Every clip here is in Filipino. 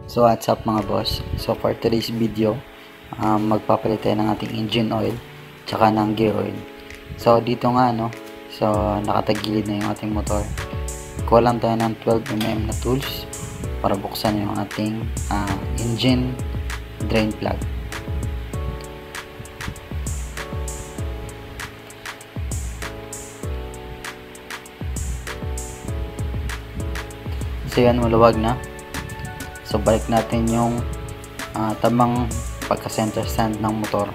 So what's up mga boss? So for today's video, magpapalit tayo ng ating engine oil tsaka ng gear oil. So dito nga so nakatagilid na yung ating motor. Kuha lang tayo ng 12mm na tools para buksan yung ating engine drain plug. So yan, maluwag na. So balik natin yung tamang pagka-center stand ng motor.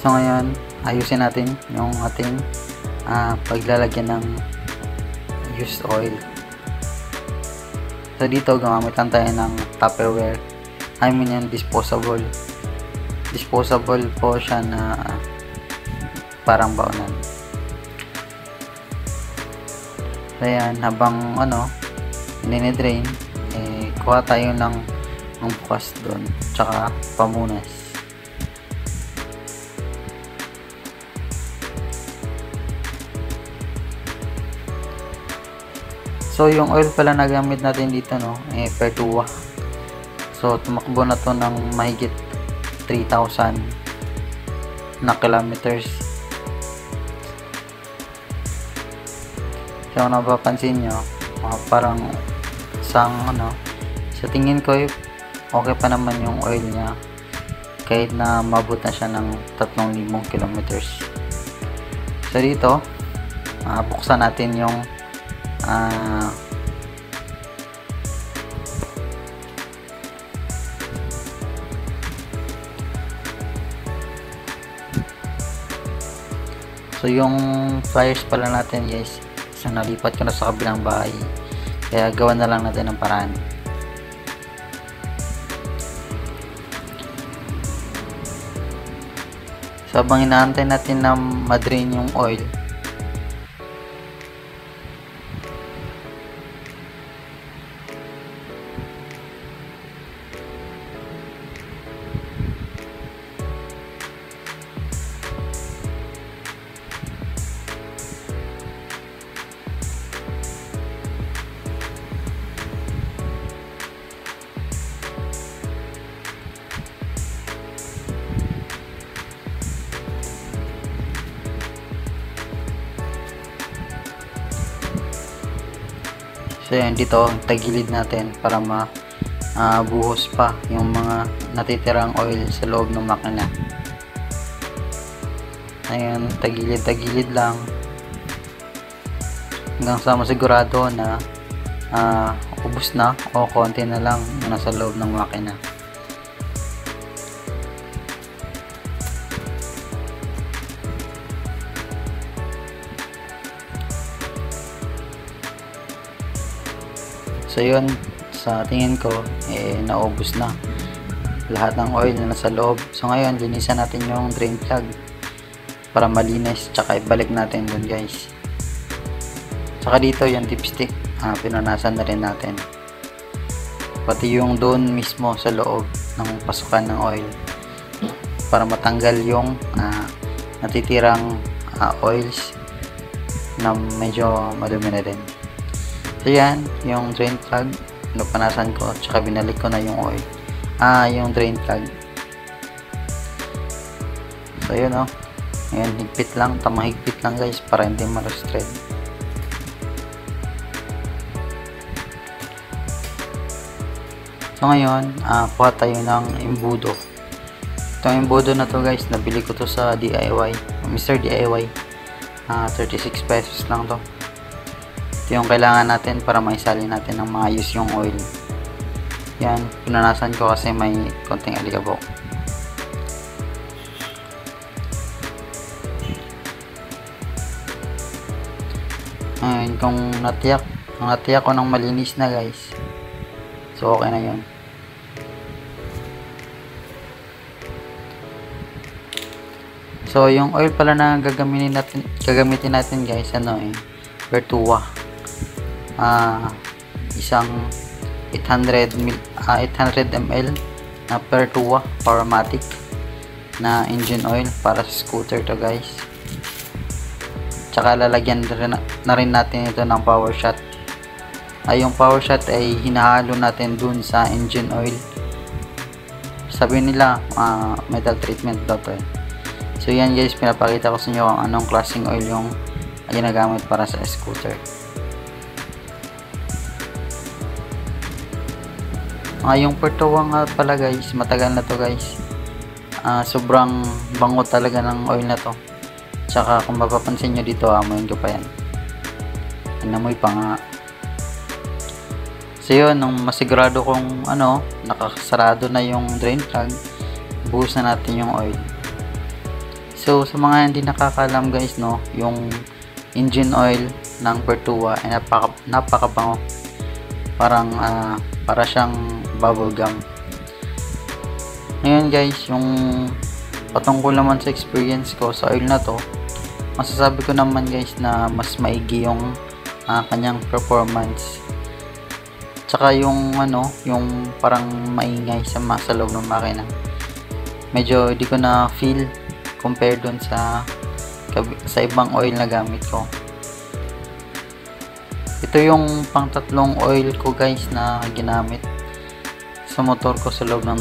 So ngayon, ayusin natin yung ating paglalagyan ng used oil. So dito, gumamit lang tayo ng Tupperware. I mean yung disposable po siya na parang baonan. So yan, habang dinidrain, kuha tayo ng bukas doon tsaka pamunas. So yung oil pala na gamit natin dito Pertua. So tumakbo na to ng mahigit 3,000 na kilometers. So napapansin nyo, parang sa tingin ko okay pa naman yung oil niya kahit na mabot na siya ng 3,000 kilometers. So dito, buksan natin yung so yung flyers pala natin guys, so nalipat ko na sa kabilang bahay, kaya gawa na lang natin ng paraan. So habang inaantay natin na madrain yung oil, so yan, dito tagilid natin para mabuhos pa yung mga natitirang oil sa loob ng makina. Ayan, tagilid lang hanggang sa masigurado na ubos na o konti na lang nasa loob ng makina. So yun, sa tingin ko naubos na lahat ng oil na nasa loob. So ngayon, linisan natin yung drain plug para malinis, tsaka ibalik natin dun guys. Tsaka dito yung dipstick, pinunasan na rin natin, pati yung doon mismo sa loob ng pasukan ng oil para matanggal yung natitirang oils na medyo madumi na din. So yan, yung drain plug, pinapanasan ko, tsaka binalik ko na yung oil, yung drain plug. So yun ngayon, higpit lang, tamahigpit lang guys para hindi ma-thread. So ngayon, kuha tayo ng embudo. Itong embudo na to guys, nabili ko to sa DIY, Mr. DIY, 36 pesos lang to. Ito yung kailangan natin para maisalin natin ng maayos yung oil. Yan, pinanasan ko kasi may konting alikabok. Ngayon, kung natiyak ko ng malinis na guys, so okay na yun. So yung oil pala na gagamitin natin guys, Pertua. Isang 800 ml na Pertua Powermatic na engine oil para sa scooter to guys. Tsaka lalagyan na rin natin ito ng power shot. Yung power shot ay hinahalo natin dun sa engine oil. Sabi nila metal treatment daw to. So yan guys, pinapakita ko sa inyo kung anong klaseng oil yung ginagamit para sa scooter. Yung Pertuwa nga pala guys, matagal na to guys. Sobrang bango talaga ng oil na to. Tsaka kung mapapansin nyo dito, amoyin ko pa yan. Inamoy pa nga. So yun, nung masigurado kong nakasarado na yung drain plug, buhos na natin yung oil. So sa mga hindi nakakalam guys, no, yung engine oil ng Pertuwa ay napakabango. Parang para siyang bubble gum. Ngayon guys, yung patungkol naman sa experience ko sa oil na to, masasabi ko naman guys na mas maigi yung kanyang performance. Tsaka yung yung parang maingay sa loob ng makina. Medyo hindi ko na feel compare dun sa ibang oil na gamit ko. Ito yung pang-tatlong oil ko guys na ginamit sa motor ko sa loob ng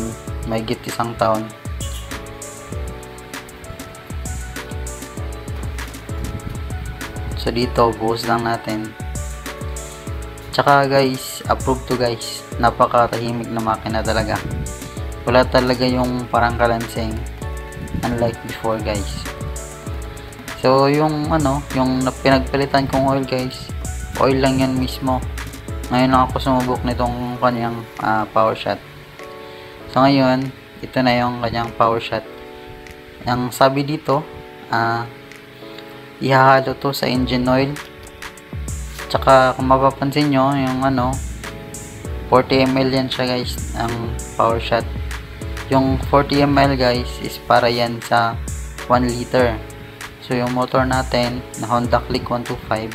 mahigit 1 taon. So dito, buhos lang natin. Tsaka guys, approved to guys. Napakatahimik na makina talaga. Wala talaga yung parang kalansing, unlike before guys. So yung yung pinagpalitan kong oil guys, oil lang yan mismo. Ngayon lang ako sumubok nitong kanyang power shot. So ngayon, ito na yung kanyang power shot. Ang sabi dito, ihahalo to sa engine oil. Tsaka kung mapapansin nyo, yung 40 ml yan siya guys, ang power shot. Yung 40 ml guys is para yan sa 1 liter. So yung motor natin na Honda Click 125,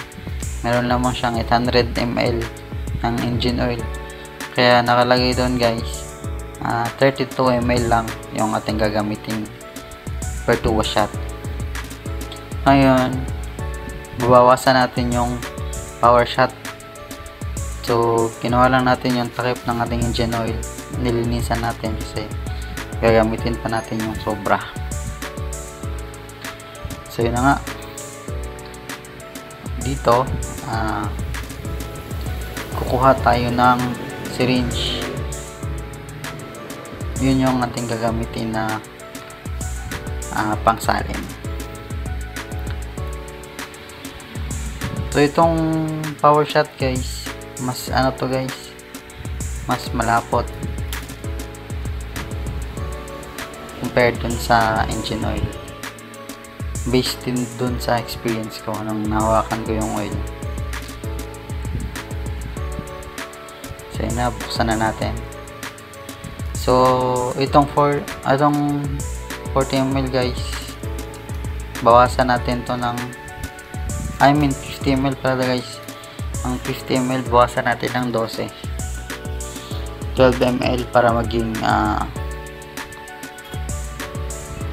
meron lamang siyang 800 ml ng engine oil. Kaya nakalagay doon guys, 32 ml lang yung ating gagamitin Pertuwa shot. Ngayon, babawasan natin yung power shot. So kinuha lang natin yung takip ng ating engine oil, nilinisan natin kasi gagamitin pa natin yung sobra. So yun na nga, dito kukuha tayo ng syringe. Yun yung ating gagamitin na pangsalin. So itong power shot guys, mas to guys, mas malapot compared dun sa engine oil, based din dun sa experience ko nung nahawakan ko yung oil. So yun na, buksan na natin. So itong 40 ml guys, bawasan natin to ng 50 ml pala guys. Ang 50 ml bawasan natin ng 12 ml para maging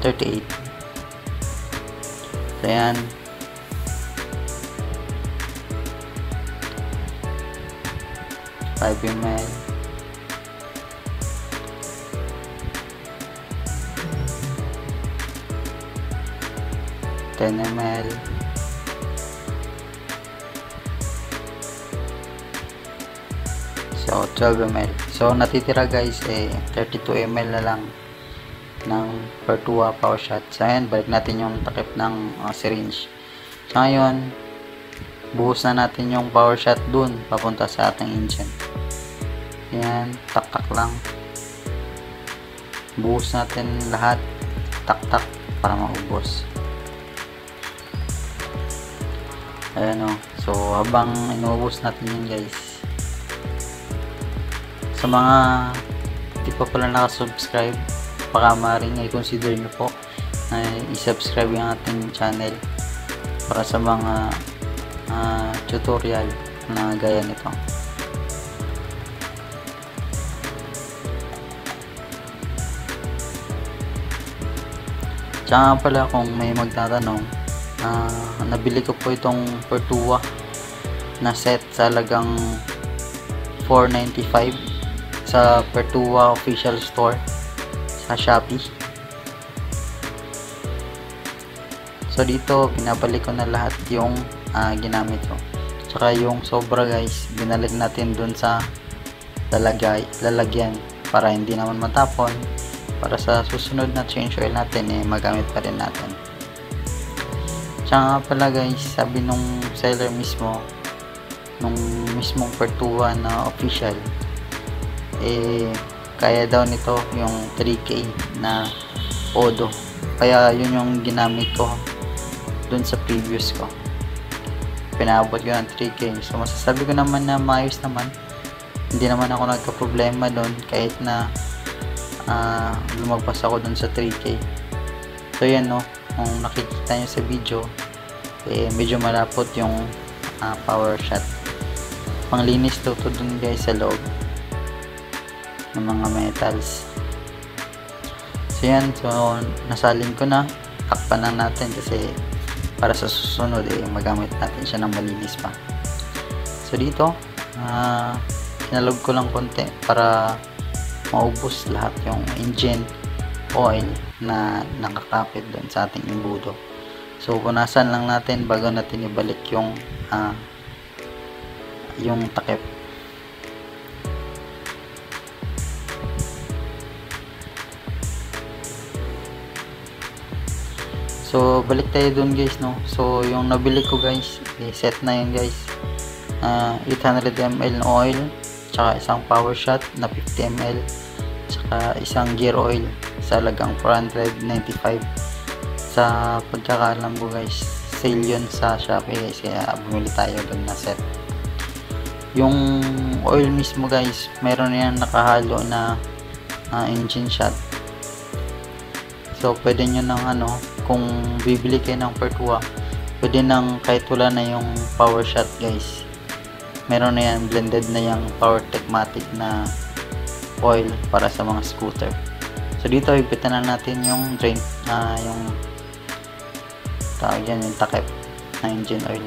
38. So yan, $5 ml, $10 ml, so 12 ml. So natitira guys 32 ml na lang ng Pertuwa power shot. So ayan, balik natin yung takip ng syringe. So ngayon, buhos na natin yung power shot dun papunta sa ating engine. Ayan, tak-tak lang. Buhos natin lahat, tak-tak para maubos. Ayan o. So habang inuubos natin yun guys, sa mga hindi pa pala nakasubscribe, baka maaaring i-consider nyo po na i-subscribe yung ating channel para sa mga tutorial na gaya nito. Tsaka pala, kung may magtatanong, Nabili ko po itong Pertua na set sa halagang $4.95 sa Pertua official store sa Shopee. So dito pinabalik ko na lahat yung ginamit ko, tsaka yung sobra guys binalik natin dun sa lalagyan para hindi naman matapon, para sa susunod na change oil natin magamit pa rin natin. Tsaka pala guys, sabi nung seller mismo, nung mismong Pertua na official, kaya daw nito yung 3K na Odo, kaya yun yung ginamit ko dun sa previous ko, pinaabot ko ng 3K. So masasabi ko naman na maayos naman, hindi naman ako nagka-problema dun kahit na lumagpas ako dun sa 3K. So yan no, kung nakikita nyo sa video, medyo malapot yung power shot. Panglinis to dun guys sa loob ng mga metals. So yan, so nasalin ko na, takpan lang natin kasi para sa susunod magamit natin siya ng malinis pa. So dito kinalog ko lang konti para maubos lahat yung engine oil na nakakapit doon sa ating imbudo. So punasan lang natin bago natin ibalik yung takip. So balik tayo dun guys no. So yung nabili ko guys, set na yun guys, 800 ml na oil, tsaka isang power shot na 50 ml, tsaka isang gear oil sa halagang $495. Sa pagkakaalam ko guys, sale yun sa Shopee guys, kaya bumili tayo dun na set. Yung oil mismo guys, meron yan nakahalo na engine shot. So pwede nyo ng kung bibili kayo ng Pertua, pwede nang kahit wala na yung power shot guys, meron na yan, blended na yung Powertechmatic na oil para sa mga scooter. So dito ipitan na natin yung drain, yung tawag yan, yung takip na engine oil.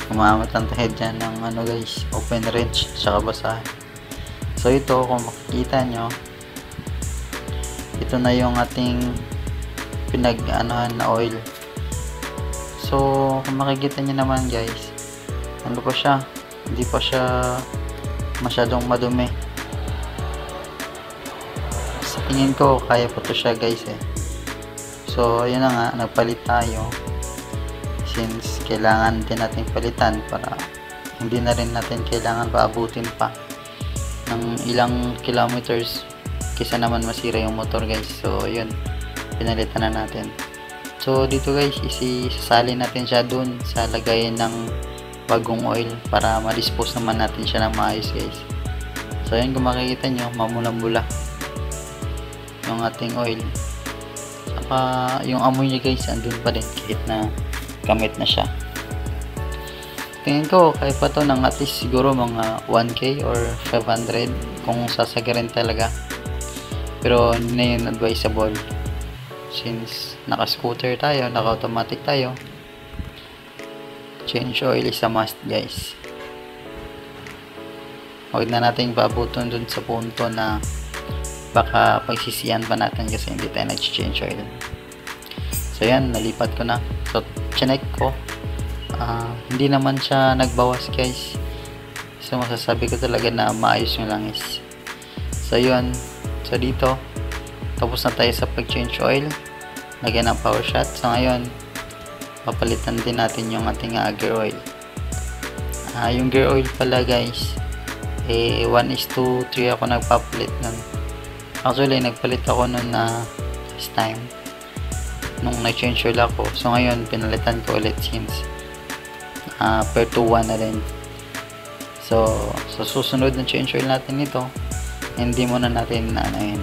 Kumamit lang tayo dyan ng guys, open wrench saka basahin. So ito kung makikita nyo, ito na yung ating pinag-anuhan na oil. So kung makikita nyo naman guys, ano pa siya, hindi pa siya masyadong madumi. Sa tingin ko kaya pa to siya guys So ayun na nga, nagpalit tayo since kailangan din natin palitan para hindi na rin natin kailangan paabutin pa ng ilang kilometers kaysa naman masira yung motor guys. So yun, pinalitan na natin. So dito guys, isasali natin siya dun sa lagayan ng bagong oil para ma-dispose naman natin siya ng maayos guys. So yun, kung makikita nyo, mamula-mula yung ating oil, saka yung amoy niya guys andun pa rin kahit na gamit na siya. Tingin ko kaya pa to ng at least siguro mga 1K or 500 kung sasagarin talaga, pero hindi na yun advisable since naka-scooter tayo, naka-automatic tayo. Change oil is a must guys. Huwag na natin paabutin dun sa punto na baka pagsisiyan pa natin kasi hindi tayo nag-change oil. So yan, nalipat ko na. So chinek ko, hindi naman siya nagbawas guys. So masasabi ko talaga na maayos yung langis. So yun, so dito tapos na tayo sa pag-change oil, lagyan ng power shot. So ngayon papalitan din natin yung ating gear oil. Yung gear oil pala guys, 1:3 ako nagpapalit nun. Actually nagpalit ako nun last time nung nag-change oil ako. So ngayon pinalitan ko ulit since per to 1 na rin. So sa susunod na change oil natin ito, hindi muna natin yun.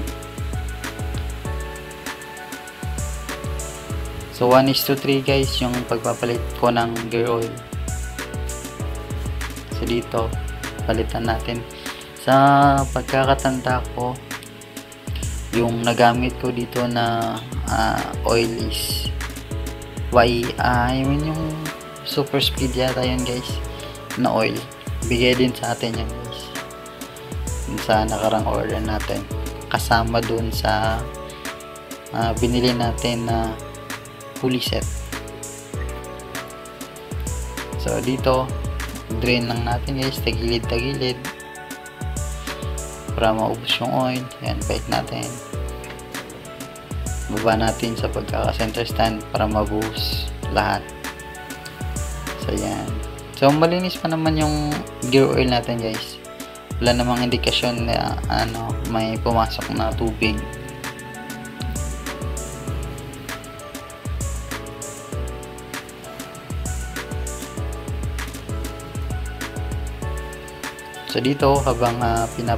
So 1:3 guys yung pagpapalit ko ng gear oil. So dito palitan natin. Sa pagkakatanda ko, Yung nagamit ko dito na oil is I mean yung super speed yata yun guys na oil. Bigay din sa atin yan guys sa nakarang order natin, kasama dun sa binili natin na fully set. So dito drain lang natin guys, tagilid para maubos yung oil. Yan, balik natin, baba natin sa pagkaka center stand para mabuhos lahat. So yan, so malinis pa naman yung gear oil natin guys, wala namang indikasyon na may pumasok na tubig. So dito habang natin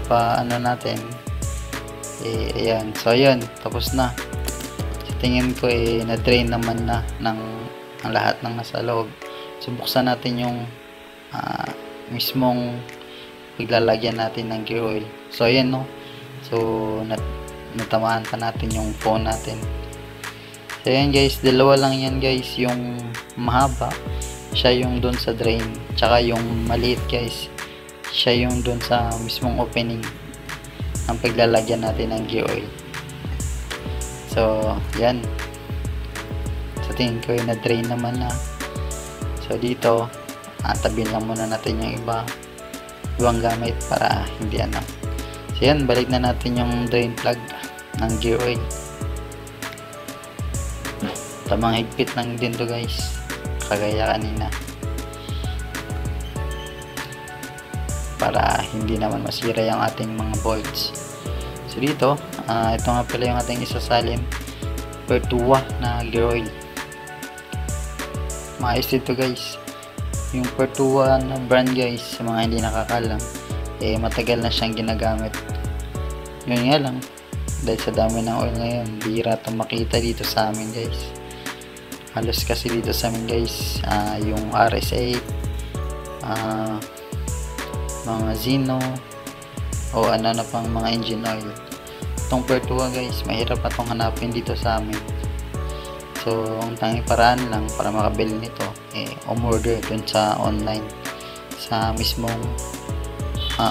ayan, so ayan, tapos na. Sa tingin ko na-drain naman na ng ang lahat ng nasa loob. So buksan natin yung mismong paglalagyan natin ng gear oil. So ayan no, so natamaan pa natin yung phone natin. So ayan guys, dalawa lang yan guys, yung mahaba siya yung doon sa drain, tsaka yung maliit guys siya yung doon sa mismong opening ng paglalagyan natin ng gear oil. So yan, sa tingin ko na-drain naman na. So dito tabihin lang muna natin yung ibang gamit para hindi So yan, balik na natin yung drain plug ng gear oil. Tamang higpit lang din to guys, kagaya kanina, para hindi naman masira yung ating mga bolts. So dito ito nga pala yung ating isasalim Pertua na gear oil. Maayos dito guys yung Pertua na brand guys. Sa mga hindi nakakalam, matagal na siyang ginagamit. Yun nga lang, dahil sa dami ng oil ngayon, bihira itong makita dito sa amin guys. Halos kasi dito sa amin guys yung RS8, mga Zino o na pang mga engine oil. Itong Pertua guys, mahirap pa itong hanapin dito sa amin. So ang tanging paraan lang para makabili nito umorder dun sa online, sa mismong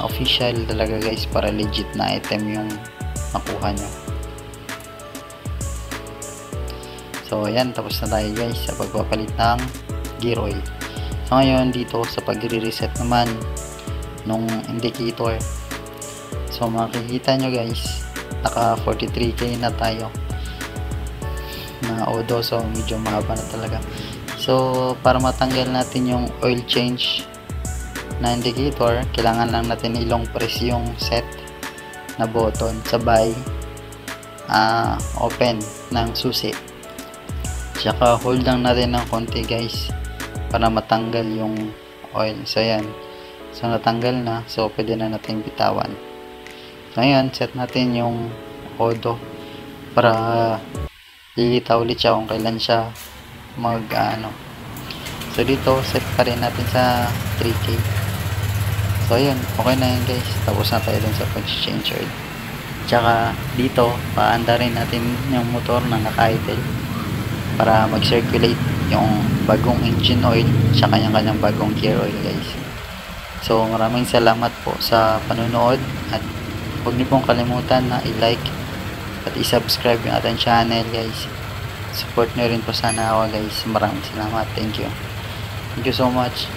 official talaga guys, para legit na item yung makuha nyo. So ayan, tapos na tayo guys sa pagpapalit ng gear oil. So ngayon dito sa pagre-reset naman nung indicator, so makikita nyo guys, naka 43k na tayo na odo. So medyo mahaba na talaga. So para matanggal natin yung oil change na indicator, kailangan lang natin ilong press yung set na button sabay open ng susi, tsaka hold lang natin ng konti guys para matanggal yung oil. So yan, so natanggal na, so pwede na natin bitawan. So ngayon, set natin yung odo para lilitaw ulit siya kung kailan siya so dito set pa rin natin sa 3k. So ayun, okay na yun guys, tapos na tayo dun sa pag-change oil. Tsaka dito paanda rin natin yung motor na naka-idle para mag-circulate yung bagong engine oil tsaka yung kanyang bagong gear oil guys. So maraming salamat po sa panonood, at huwag niyo pong kalimutan na i-like at i-subscribe yung ating channel guys. Support nyo rin po sana ako guys. Maraming salamat. Thank you so much.